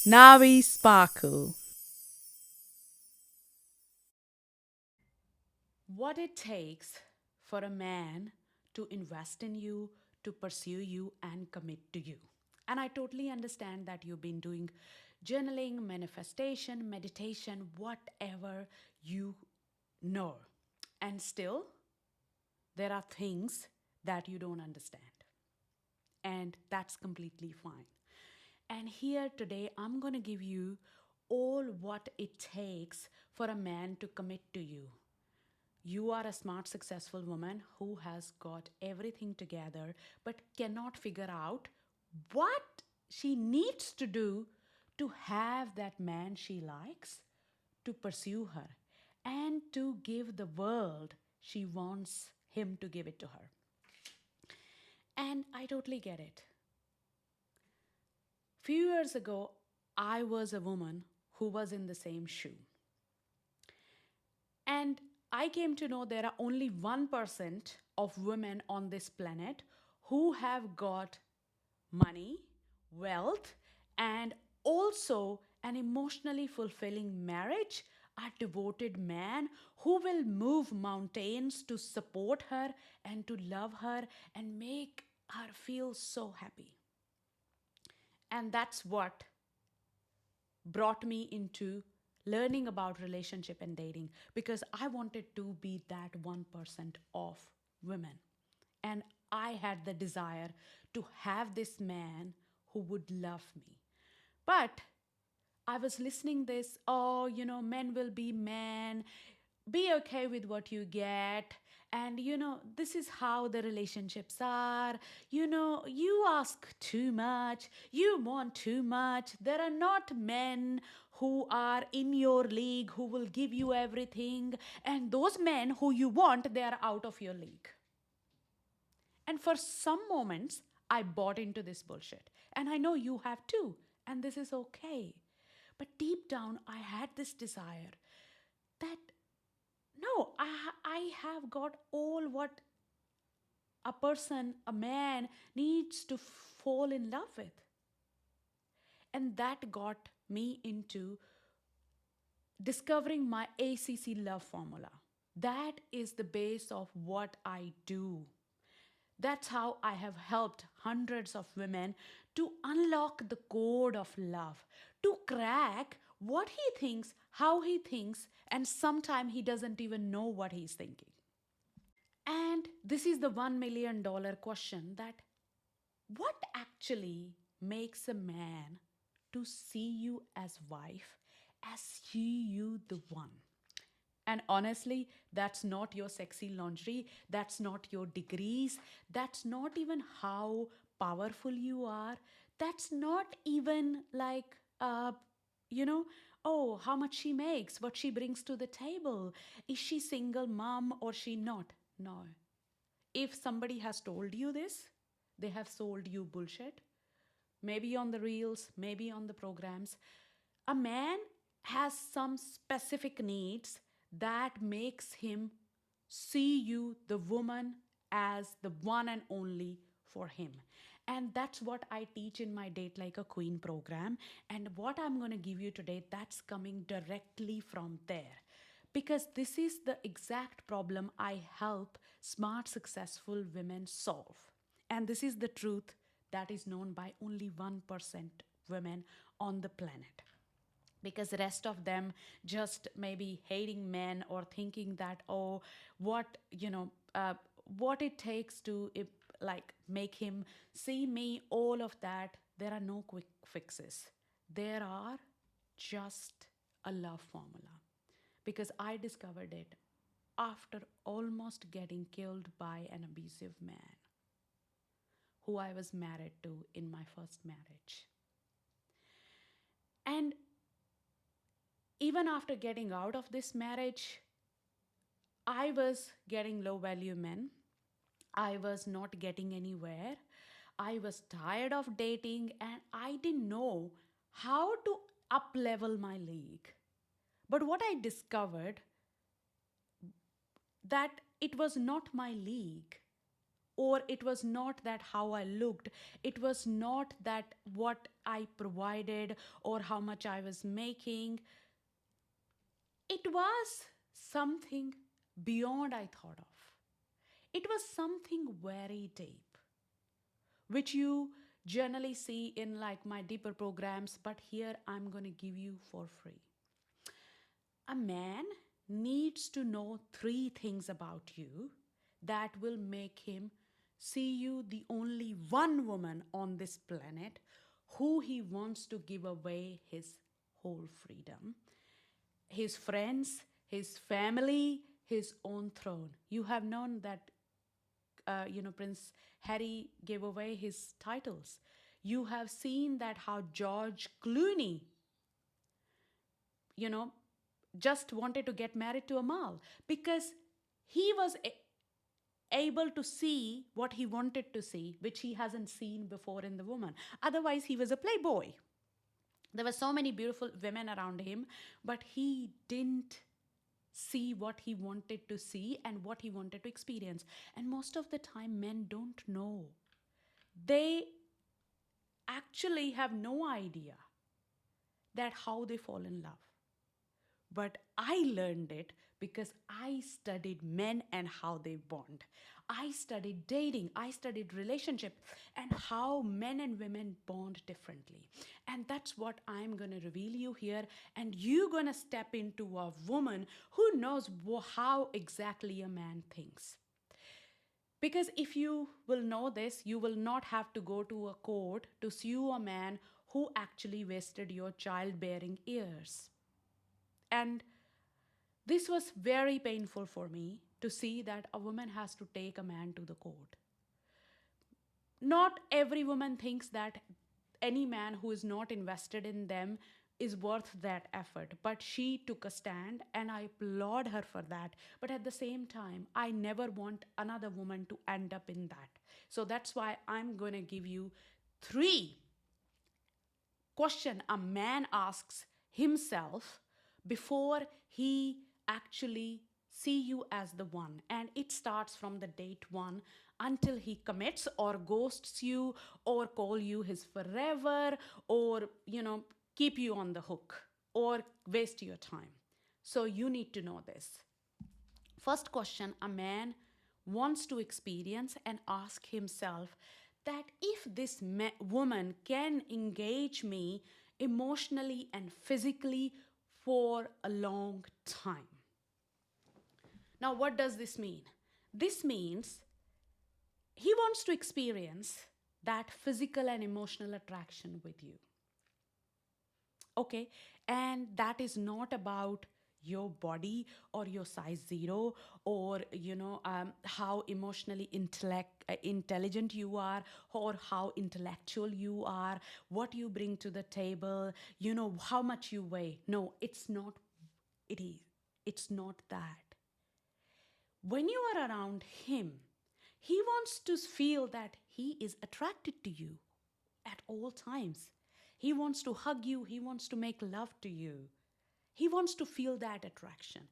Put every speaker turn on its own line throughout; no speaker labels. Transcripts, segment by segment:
Navee Sparkle.
What it takes for a man to invest in you, to pursue you, and commit to you. And I totally understand that you've been doing journaling, manifestation, meditation, whatever you know. And still, there are things that you don't understand. And that's completely fine. And here today, I'm going to give you all what it takes for a man to commit to you. You are a smart, successful woman who has got everything together but cannot figure out what she needs to do to have that man she likes, to pursue her, and to give the world she wants him to give it to her. And I totally get it. Few years ago, I was a woman who was in the same shoe. And I came to know there are only 1% of women on this planet who have got money, wealth, and also an emotionally fulfilling marriage, a devoted man who will move mountains to support her and to love her and make her feel so happy. And that's what brought me into learning about relationship and dating because I wanted to be that 1% of women. And I had the desire to have this man who would love me. But I was listening this, oh, men will be men. Be okay with what you get. And this is how the relationships are. You ask too much, you want too much. There are not men who are in your league who will give you everything. And those men who you want, they are out of your league. And for some moments, I bought into this bullshit. And I know you have too. And this is okay. But deep down, I had this desire that no, I have got all what a person, a man needs to fall in love with. And that got me into discovering my ACC love formula. That is the base of what I do. That's how I have helped hundreds of women to unlock the code of love, to crack what he thinks, how he thinks, and sometimes he doesn't even know what he's thinking. And this is the $1 million question that what actually makes a man to see you as wife, as see you the one? And honestly, that's not your sexy lingerie. That's not your degrees. That's not even how powerful you are. That's not even like, you know, oh, how much she makes, what she brings to the table. Is she single mom or she not? No. If somebody has told you this, they have sold you bullshit. Maybe on the reels, maybe on the programs. A man has some specific needs that makes him see you, the woman, as the one and only for him. And that's what I teach in my Date Like a Queen program. And what I'm going to give you today, that's coming directly from there. Because this is the exact problem I help smart, successful women solve. And this is the truth that is known by only 1% women on the planet, because the rest of them just maybe hating men or thinking that, oh, what what it takes to like make him see me, all of that. There are no quick fixes. There are just a love formula, because I discovered it after almost getting killed by an abusive man who I was married to in my first marriage. And even after getting out of this marriage, I was getting low value men. I was not getting anywhere. I was tired of dating and I didn't know how to up level my league. But what I discovered that it was not my league. or it was not that how I looked, it was not that what I provided or how much I was making. It was something beyond I thought of. It was something very deep, which you generally see in like my deeper programs, but here I'm going to give you for free. A man needs to know three things about you that will make him see you the only one woman on this planet who he wants to give away his whole freedom, his friends, his family, his own throne. You have known that, Prince Harry gave away his titles. You have seen that how George Clooney, you know, just wanted to get married to Amal because he was able to see what he wanted to see, which he hasn't seen before in the woman. Otherwise, he was a playboy. There were so many beautiful women around him, but he didn't see what he wanted to see and what he wanted to experience. And most of the time, men don't know. They actually have no idea that how they fall in love. But I learned it because I studied men and how they bond. I studied dating, I studied relationship and how men and women bond differently. And that's what I'm going to reveal you here. And you're going to step into a woman who knows how exactly a man thinks. Because if you will know this, you will not have to go to a court to sue a man who actually wasted your childbearing years. And this was very painful for me to see that a woman has to take a man to the court. Not every woman thinks that any man who is not invested in them is worth that effort. But she took a stand and I applaud her for that. But at the same time, I never want another woman to end up in that. So that's why I'm going to give you three question a man asks himself before he actually see you as the one, and it starts from the date one until he commits or ghosts you or call you his forever or keep you on the hook or waste your time. So you need to know this. First question a man wants to experience and ask himself that if this woman can engage me emotionally and physically for a long time. Now, what does this mean? This means he wants to experience that physical and emotional attraction with you. Okay, and that is not about your body or your size zero or how emotionally intelligent you are or how intellectual you are, what you bring to the table, how much you weigh. No, it's not that. When you are around him, he wants to feel that he is attracted to you at all times. He wants to hug you, he wants to make love to you. He wants to feel that attraction.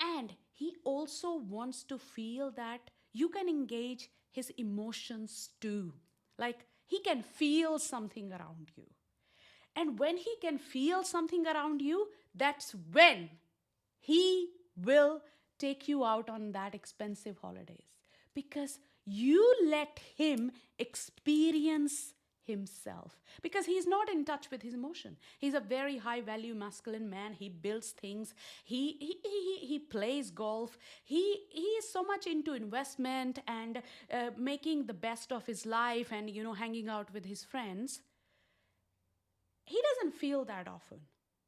And he also wants to feel that you can engage his emotions too. Like he can feel something around you. And when he can feel something around you, that's when he will take you out on that expensive holidays because you let him experience himself because he's not in touch with his emotion. He's a very high value masculine man. He builds things. He plays golf. He is so much into investment and making the best of his life and hanging out with his friends. He doesn't feel that often.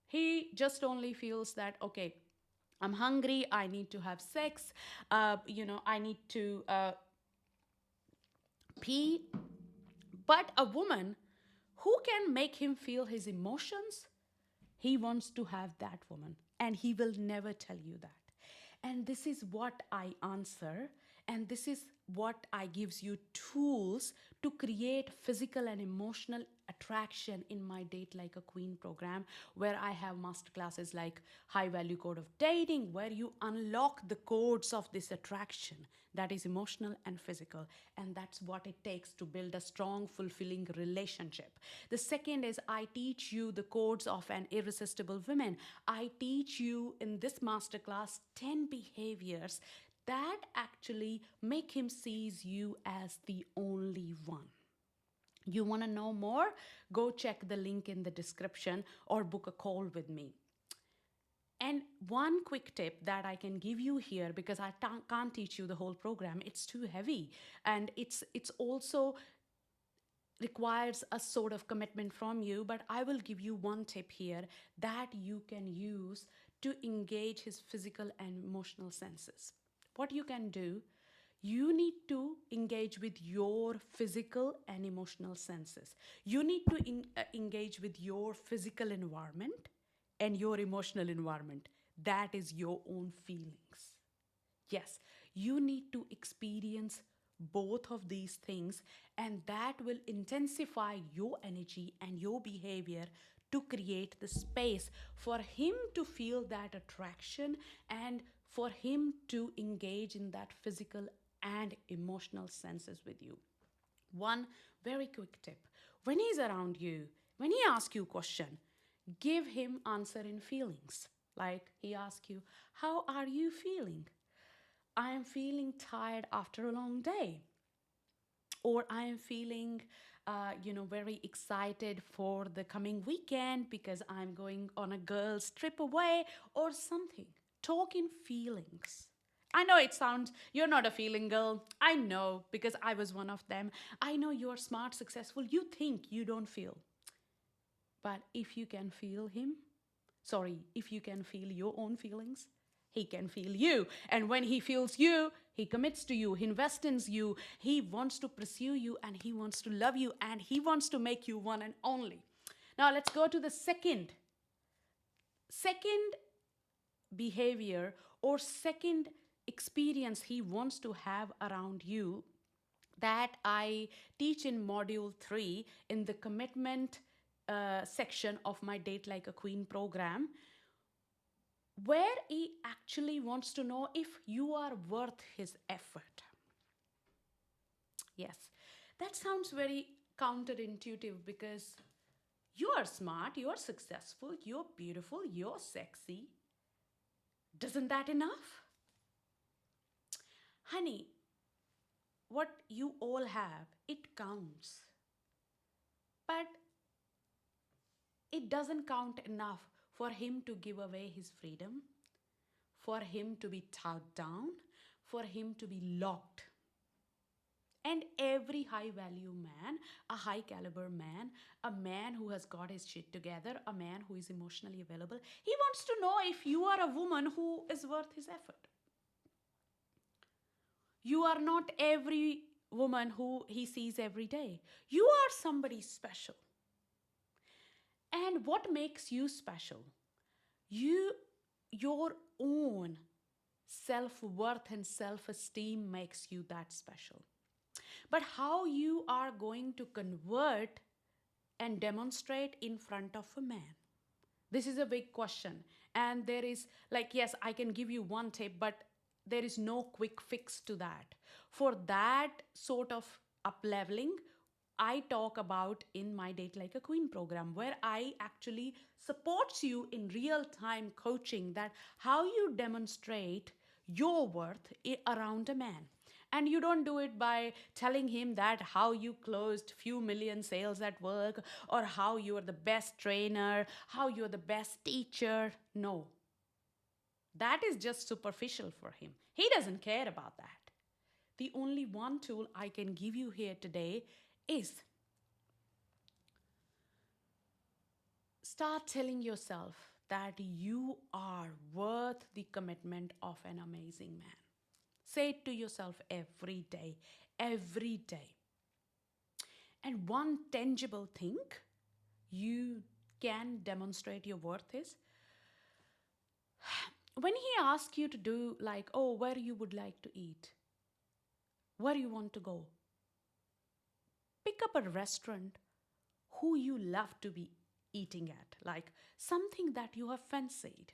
He just only feels that, okay, I'm hungry, I need to have sex, I need to pee. But a woman who can make him feel his emotions, he wants to have that woman. And he will never tell you that. And this is what I answer. And this is what I gives you tools to create physical and emotional attraction in my Date Like a Queen program, where I have master classes like High Value Code of Dating, where you unlock the codes of this attraction that is emotional and physical. And that's what it takes to build a strong, fulfilling relationship. The second is I teach you the codes of an irresistible woman. I teach you in this masterclass 10 behaviors that actually make him sees you as the only one. You want to know more? Go check the link in the description or book a call with me. And one quick tip that I can give you here, because I can't teach you the whole program, it's too heavy, and it's also requires a sort of commitment from you, but I will give you one tip here that you can use to engage his physical and emotional senses. What you can do, you need to engage with your physical and emotional senses. You need to engage with your physical environment and your emotional environment. That is your own feelings. Yes, you need to experience both of these things, and that will intensify your energy and your behavior to create the space for him to feel that attraction and for him to engage in that physical and emotional senses with you. One very quick tip: when he's around you, when he asks you a question, give him answer in feelings. Like he asks you, how are you feeling? I am feeling tired after a long day. Or I am feeling, very excited for the coming weekend because I'm going on a girl's trip away or something. Talk in feelings. I know it sounds, you're not a feeling girl. I know because I was one of them. I know you're smart, successful. You think you don't feel. But if you can feel him, if you can feel your own feelings, he can feel you. And when he feels you, he commits to you, he invests in you, he wants to pursue you, and he wants to love you, and he wants to make you one and only. Now let's go to the second behavior or second experience he wants to have around you, that I teach in module 3 in the commitment section of my Date Like a Queen program, where he actually wants to know if you are worth his effort. Yes, that sounds very counterintuitive because you are smart, you are successful, you're beautiful, you're sexy. Doesn't that enough? Honey, what you all have, it counts. But it doesn't count enough for him to give away his freedom, for him to be tugged down, for him to be locked. And every high value man, a high caliber man, a man who has got his shit together, a man who is emotionally available, he wants to know if you are a woman who is worth his effort. You are not every woman who he sees every day. You are somebody special. And what makes you special? Your own self-worth and self-esteem makes you that special. But how you are going to convert and demonstrate in front of a man? This is a big question. And there is, like, yes, I can give you one tip, but there is no quick fix to that. For that sort of up leveling, I talk about in my Date Like a Queen program, where I actually supports you in real time coaching, that how you demonstrate your worth around a man. And you don't do it by telling him that how you closed few million sales at work, or how you are the best trainer, how you're the best teacher. No, that is just superficial for him. He doesn't care about that. The only one tool I can give you here today is start telling yourself that you are worth the commitment of an amazing man. Say it to yourself every day, every day. And one tangible thing you can demonstrate your worth is when he asks you to do, like, oh, where you would like to eat, Where you want to go? Pick up a restaurant who you love to be eating at, like something that you have fancied.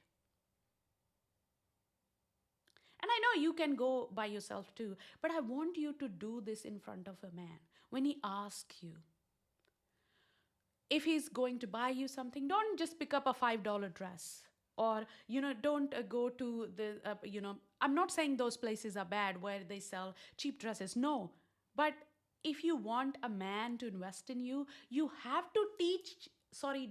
And I know you can go by yourself too, but I want you to do this in front of a man. When he asks you, if he's going to buy you something, don't just pick up a $5 dress. Or, don't go to I'm not saying those places are bad where they sell cheap dresses. No. But if you want a man to invest in you, you have to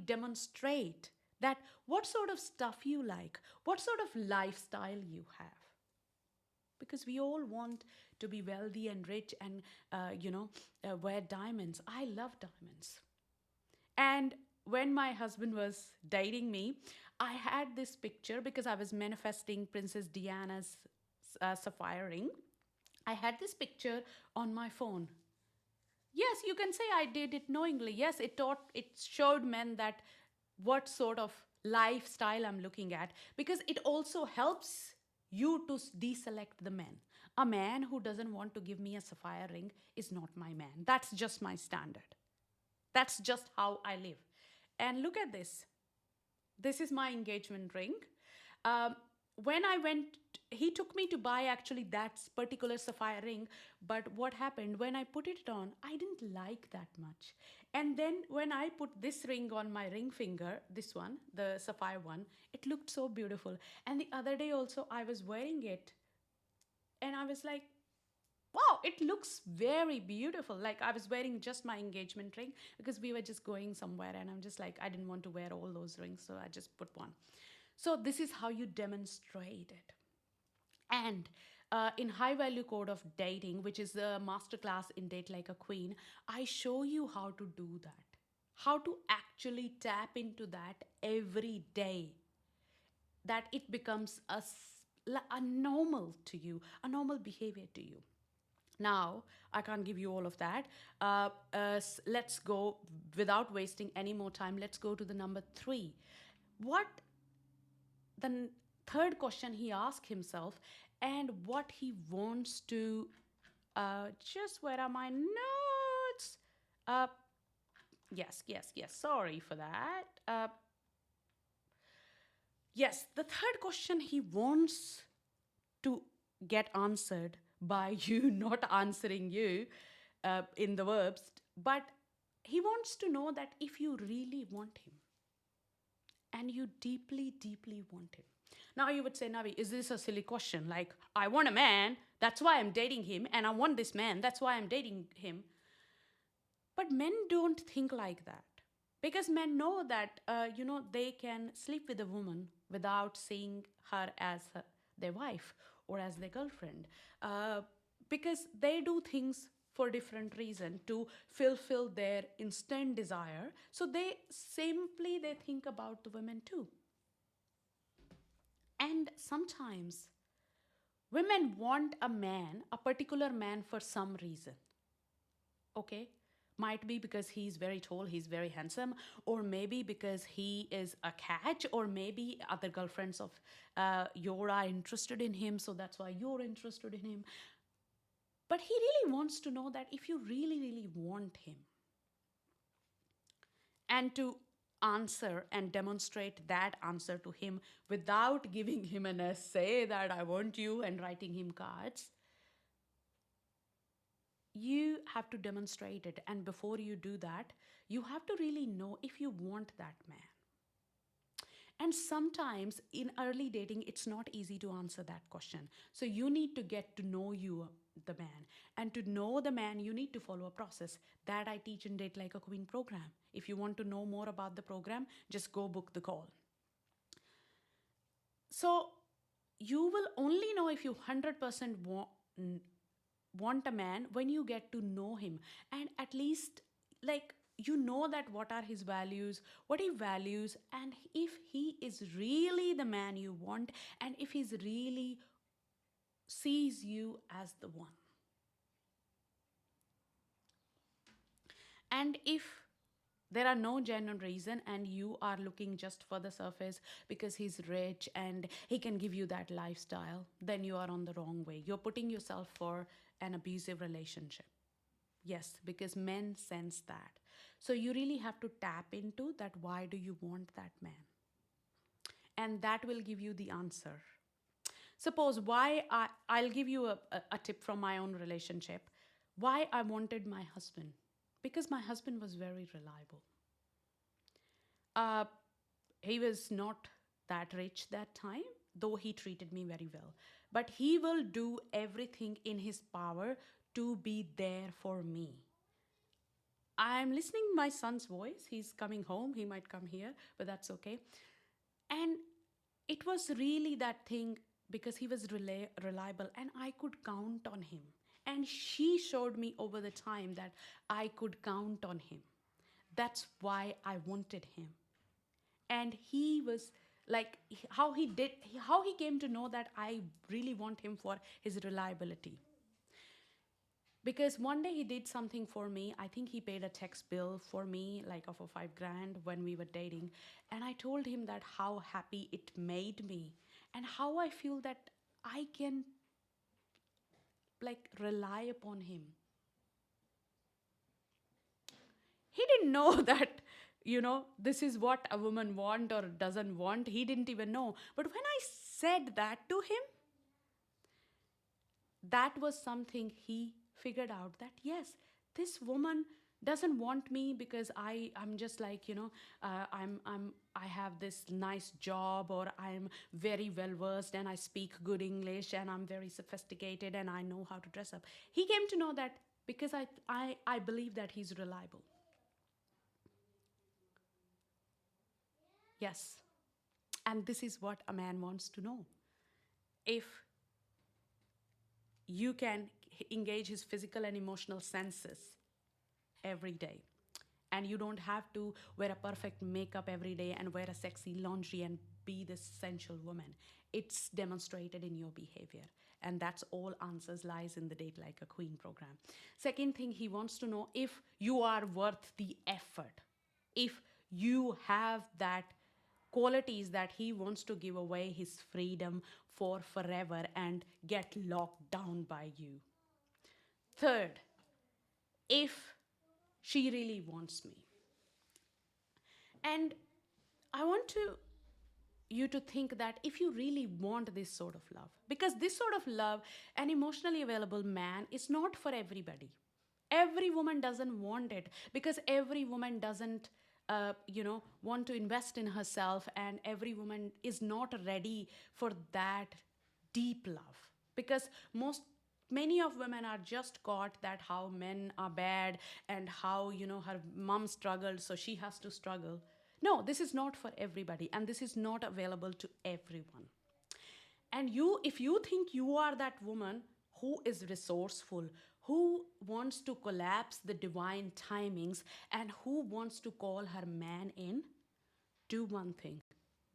demonstrate that what sort of stuff you like, what sort of lifestyle you have, because we all want to be wealthy and rich and wear diamonds. I love diamonds. And when my husband was dating me, I had this picture because I was manifesting Princess Diana's sapphire ring. I had this picture on my phone. Yes, you can say I did it knowingly. Yes, it showed men that what sort of lifestyle I'm looking at, because it also helps you to deselect the men. A man who doesn't want to give me a sapphire ring is not my man. That's just my standard. That's just how I live. And look at this. This is my engagement ring. Um, when I went, he took me to buy actually that particular sapphire ring. But what happened when I put it on, I didn't like that much. And then when I put this ring on my ring finger, this one, the sapphire one, it looked so beautiful. And the other day also, I was wearing it and I was like, wow, it looks very beautiful. Like I was wearing just my engagement ring because we were just going somewhere, and I'm just like, I didn't want to wear all those rings, so I just put one. So this is how you demonstrate it. And in high value code of dating, which is the masterclass in Date Like a Queen, I show you how to do that, how to actually tap into that every day, that it becomes a normal to you, a normal behavior to you. Now, I can't give you all of that. Let's go, without wasting any more time, let's go to the number three. What the third question he asked himself, and what he wants to, just where are my notes? Uh, yes, sorry for that. Yes, the third question he wants to get answered by you not answering you in the verbs, but he wants to know that if you really want him and you deeply, deeply want him. Now you would say, Navi, is this a silly question? Like, I want a man, that's why I'm dating him, and I want this man, that's why I'm dating him. But men don't think like that, because men know that they can sleep with a woman without seeing her as their wife or as their girlfriend, because they do things for different reason to fulfill their instant desire. So they think about the women too. And sometimes women want a particular man for some reason. Okay, might be because he's very tall, he's very handsome, or maybe because he is a catch, or maybe other girlfriends of your are interested in him, so that's why you're interested in him. But he really wants to know that if you really, really want him, and to answer and demonstrate that answer to him without giving him an essay that I want you and writing him cards, you have to demonstrate it. And before you do that, you have to really know if you want that man. And sometimes in early dating, it's not easy to answer that question. So you need to get to know the man. And to know the man, you need to follow a process that I teach in Date Like a Queen program. If you want to know more about the program, just go book the call. So you will only know if you 100% want a man when you get to know him, and at least, like, that what are his values, what he values, and if he is really the man you want, and if he's really sees you as the one. And if there are no genuine reason and you are looking just for the surface because he's rich and he can give you that lifestyle, then you are on the wrong way. You're putting yourself for an abusive relationship. Yes, because men sense that. So you really have to tap into that. Why do you want that man? And that will give you the answer. Suppose I'll give you a tip from my own relationship. Why I wanted my husband? Because my husband was very reliable. Uh, he was not that rich that time, though he treated me very well. But he will do everything in his power to be there for me. I'm listening to my son's voice. He's coming home. He might come here, but that's okay. And it was really that thing because he was reliable and I could count on him. And she showed me over the time that I could count on him. That's why I wanted him. And he was like how he came to know that I really want him for his reliability. Because one day he did something for me. I think he paid a tax bill for me, like of a 5 grand when we were dating. And I told him that how happy it made me and how I feel that I can like rely upon him. He didn't know that, this is what a woman want or doesn't want. He didn't even know. But when I said that to him, that was something he figured out that yes, this woman doesn't want me because I'm just like, I have this nice job, or I'm very well versed and I speak good English and I'm very sophisticated and I know how to dress up. He came to know that because I believe that he's reliable. Yes. And this is what a man wants to know. If you can engage his physical and emotional senses every day, and you don't have to wear a perfect makeup every day and wear a sexy lingerie and be this sensual woman. It's demonstrated in your behavior. And that's all answers lies in the Date Like a Queen program. Second thing, he wants to know if you are worth the effort. If you have that qualities that he wants to give away his freedom for forever and get locked down by you. Third, if she really wants me. And I want you to think that if you really want this sort of love, because this sort of love, an emotionally available man, is not for everybody. Every woman doesn't want it because every woman doesn't want to invest in herself, and every woman is not ready for that deep love. Because many of women are just caught that how men are bad and how her mom struggled, so she has to struggle. No, this is not for everybody, and this is not available to everyone. And if you think you are that woman who is resourceful, who wants to collapse the divine timings, and who wants to call her man in, do one thing.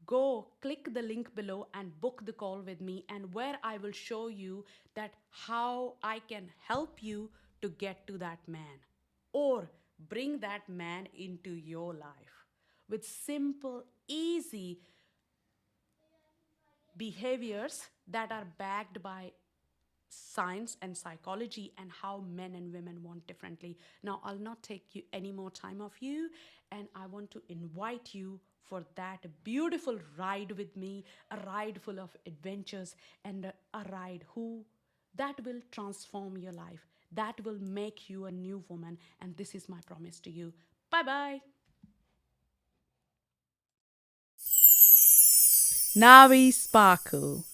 Go click the link below and book the call with me, and where I will show you that how I can help you to get to that man or bring that man into your life with simple, easy behaviors that are backed by science and psychology and how men and women want differently. Now, I'll not take you any more time of you, and I want to invite you for that beautiful ride with me, a ride full of adventures, and a ride that will transform your life, that will make you a new woman. And this is my promise to you. Bye bye.
Navee Sparkle.